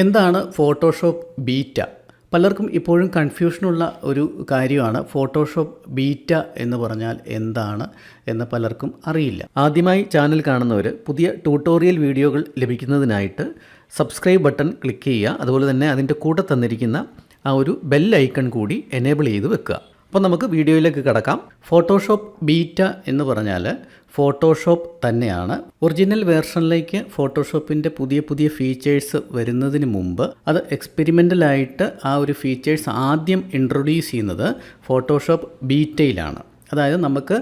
എന്താണ് Photoshop beta? പലർക്കും ഇപ്പോഴും കൺഫ്യൂഷനുള്ള ഒരു കാര്യമാണ് ഫോട്ടോഷോപ്പ് ബീറ്റ എന്ന് പറഞ്ഞാൽ എന്താണ് എന്ന് പലർക്കും അറിയില്ല. ആദ്യമായി ചാനൽ കാണുന്നവർ പുതിയ ട്യൂട്ടോറിയൽ വീഡിയോകൾ ലഭിക്കുന്നതിനായിട്ട് സബ്സ്ക്രൈബ് ബട്ടൺ ക്ലിക്ക് ചെയ്യുക. അതുപോലെ തന്നെ അതിൻ്റെ കൂടെ തന്നിരിക്കുന്ന ആ ഒരു ബെൽ ഐക്കൺ കൂടി എനേബിൾ ചെയ്ത് വെക്കുക. അപ്പോൾ നമുക്ക് വീഡിയോയിലേക്ക് കടക്കാം. ഫോട്ടോഷോപ്പ് ബീറ്റ എന്ന് പറഞ്ഞാൽ ഫോട്ടോഷോപ്പ് തന്നെയാണ്. ഒറിജിനൽ വേർഷനിലേക്ക് ഫോട്ടോഷോപ്പിൻ്റെ പുതിയ പുതിയ ഫീച്ചേഴ്സ് വരുന്നതിന് മുമ്പ് അത് എക്സ്പെരിമെൻ്റലായിട്ട് ആ ഒരു ഫീച്ചേഴ്സ് ആദ്യം ഇൻട്രൊഡ്യൂസ് ചെയ്യുന്നത് ഫോട്ടോഷോപ്പ് ബീറ്റയിലാണ്. അതായത് നമുക്ക്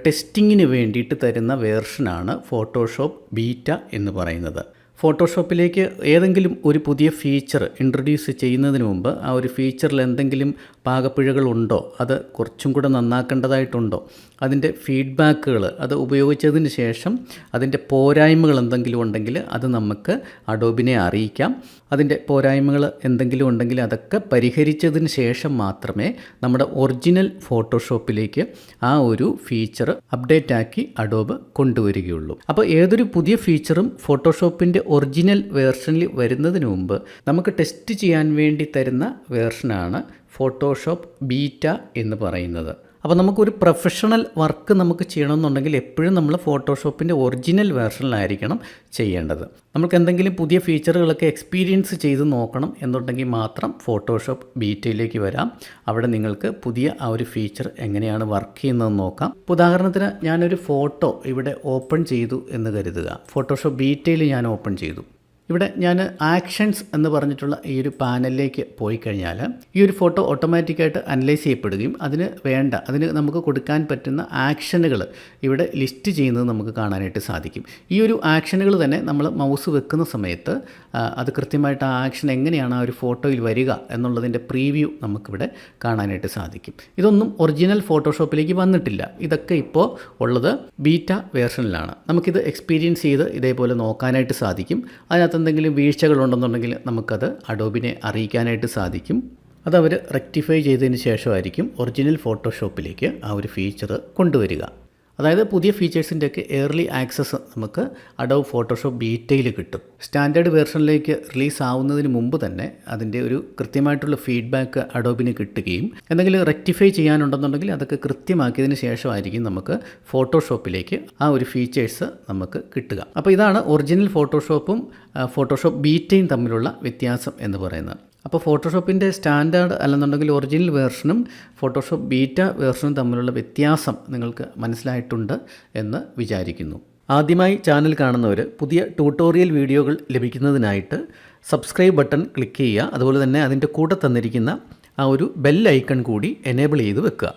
ടെസ്റ്റിങ്ങിന് വേണ്ടിയിട്ട് തരുന്ന വേർഷനാണ് ഫോട്ടോഷോപ്പ് ബീറ്റ എന്ന് പറയുന്നത്. ഫോട്ടോഷോപ്പിലേക്ക് ഏതെങ്കിലും ഒരു പുതിയ ഫീച്ചർ ഇൻട്രൊഡ്യൂസ് ചെയ്യുന്നതിന് മുമ്പ് ആ ഒരു ഫീച്ചറിൽ എന്തെങ്കിലും പാകപ്പിഴകളുണ്ടോ, അത് കുറച്ചും കൂടെ നന്നാക്കേണ്ടതായിട്ടുണ്ടോ, അതിൻ്റെ ഫീഡ്ബാക്കുകൾ, അത് ഉപയോഗിച്ചതിന് ശേഷം അതിൻ്റെ പോരായ്മകൾ എന്തെങ്കിലും ഉണ്ടെങ്കിൽ അത് നമുക്ക് അഡോബിനെ അറിയിക്കാം. അതിൻ്റെ പോരായ്മകൾ എന്തെങ്കിലും ഉണ്ടെങ്കിൽ അതൊക്കെ പരിഹരിച്ചതിന് ശേഷം മാത്രമേ നമ്മുടെ ഒറിജിനൽ ഫോട്ടോഷോപ്പിലേക്ക് ആ ഒരു ഫീച്ചർ അപ്ഡേറ്റ് ആക്കി അഡോബ് കൊണ്ടുവരികയുള്ളൂ. അപ്പോൾ ഏതൊരു പുതിയ ഫീച്ചറും ഫോട്ടോഷോപ്പിൻ്റെ ഒറിജിനൽ വേർഷനിൽ വരുന്നതിന് മുമ്പ് നമുക്ക് ടെസ്റ്റ് ചെയ്യാൻ വേണ്ടി തരുന്ന വേർഷനാണ് ഫോട്ടോഷോപ്പ് ബീറ്റ എന്ന് പറയുന്നത്. അപ്പോൾ നമുക്കൊരു പ്രൊഫഷണൽ വർക്ക് നമുക്ക് ചെയ്യണമെന്നുണ്ടെങ്കിൽ എപ്പോഴും നമ്മൾ ഫോട്ടോഷോപ്പിൻ്റെ ഒറിജിനൽ വേർഷനിലായിരിക്കണം ചെയ്യേണ്ടത്. നമുക്ക് എന്തെങ്കിലും പുതിയ ഫീച്ചറുകളൊക്കെ എക്സ്പീരിയൻസ് ചെയ്ത് നോക്കണം എന്നുണ്ടെങ്കിൽ മാത്രം ഫോട്ടോഷോപ്പ് ബീറ്റയിലേക്ക് വരാം. അവിടെ നിങ്ങൾക്ക് പുതിയ ആ ഒരു ഫീച്ചർ എങ്ങനെയാണ് വർക്ക് ചെയ്യുന്നതെന്ന് നോക്കാം. ഉദാഹരണത്തിന് ഞാനൊരു ഫോട്ടോ ഇവിടെ ഓപ്പൺ ചെയ്തു എന്ന് കരുതുക. ഫോട്ടോഷോപ്പ് ബീറ്റയിൽ ഞാൻ ഓപ്പൺ ചെയ്തു. ഇവിടെ ഞാൻ ആക്ഷൻസ് എന്ന് പറഞ്ഞിട്ടുള്ള ഈ ഒരു പാനലിലേക്ക് പോയി കഴിഞ്ഞാൽ ഈ ഒരു ഫോട്ടോ ഓട്ടോമാറ്റിക്കായിട്ട് അനലൈസ് ചെയ്യപ്പെടുകയും അതിന് നമുക്ക് കൊടുക്കാൻ പറ്റുന്ന ആക്ഷനുകൾ ഇവിടെ ലിസ്റ്റ് ചെയ്യുന്നത് നമുക്ക് കാണാനായിട്ട് സാധിക്കും. ഈ ഒരു ആക്ഷനുകൾ തന്നെ നമ്മൾ മൗസ് വെക്കുന്ന സമയത്ത് അത് കൃത്യമായിട്ട് ആ ആക്ഷൻ എങ്ങനെയാണ് ആ ഒരു ഫോട്ടോയിൽ വരിക എന്നുള്ളതിൻ്റെ പ്രീവ്യൂ നമുക്കിവിടെ കാണാനായിട്ട് സാധിക്കും. ഇതൊന്നും ഒറിജിനൽ ഫോട്ടോഷോപ്പിലേക്ക് വന്നിട്ടില്ല. ഇതൊക്കെ ഇപ്പോൾ ഉള്ളത് ബീറ്റ വേർഷനിലാണ്. നമുക്കിത് എക്സ്പീരിയൻസ് ചെയ്ത് ഇതേപോലെ നോക്കാനായിട്ട് സാധിക്കും. അതിനകത്ത് എന്തെങ്കിലും വീഴ്ചകളുണ്ടെന്നുണ്ടെങ്കിൽ നമുക്കത് അഡോബിനെ അറിയിക്കാനായിട്ട് സാധിക്കും. അതവർ റെക്ടിഫൈ ചെയ്തതിന് ശേഷമായിരിക്കും ഒറിജിനൽ ഫോട്ടോഷോപ്പിലേക്ക് ആ ഒരു ഫീച്ചർ കൊണ്ടുവരിക. അതായത് പുതിയ ഫീച്ചേഴ്സിൻ്റെയൊക്കെ ഏർലി ആക്സസ് നമുക്ക് അഡോബ് ഫോട്ടോഷോപ്പ് ബീറ്റയിൽ കിട്ടും. സ്റ്റാൻഡേർഡ് വേർഷനിലേക്ക് റിലീസ് ആവുന്നതിന് മുമ്പ് തന്നെ അതിൻ്റെ ഒരു കൃത്യമായിട്ടുള്ള ഫീഡ്ബാക്ക് അഡോബിന് കിട്ടുകയും എന്തെങ്കിലും റെക്ടിഫൈ ചെയ്യാനുണ്ടെന്നുണ്ടെങ്കിൽ അതൊക്കെ കൃത്യമാക്കിയതിന് ശേഷമായിരിക്കും നമുക്ക് ഫോട്ടോഷോപ്പിലേക്ക് ആ ഒരു ഫീച്ചേഴ്സ് നമുക്ക് കിട്ടുക. അപ്പോൾ ഇതാണ് ഒറിജിനൽ ഫോട്ടോഷോപ്പും ഫോട്ടോഷോപ്പ് ബീറ്റയും തമ്മിലുള്ള വ്യത്യാസം എന്ന് പറയുന്നത്. അപ്പോൾ ഫോട്ടോഷോപ്പിൻ്റെ സ്റ്റാൻഡേർഡ് അല്ലെന്നുണ്ടെങ്കിൽ ഒറിജിനൽ വേർഷനും ഫോട്ടോഷോപ്പ് ബീറ്റ വേർഷനും തമ്മിലുള്ള വ്യത്യാസം നിങ്ങൾക്ക് മനസ്സിലായിട്ടുണ്ട് എന്ന് വിചാരിക്കുന്നു. ആദ്യമായി ചാനൽ കാണുന്നവർ പുതിയ ട്യൂട്ടോറിയൽ വീഡിയോകൾ ലഭിക്കുന്നതിനായിട്ട് സബ്സ്ക്രൈബ് ബട്ടൺ ക്ലിക്ക് ചെയ്യുക. അതുപോലെ തന്നെ അതിൻ്റെ കൂടെ തന്നിരിക്കുന്ന ആ ഒരു ബെൽ ഐക്കൺ കൂടി എനേബിൾ ചെയ്ത് വെക്കുക.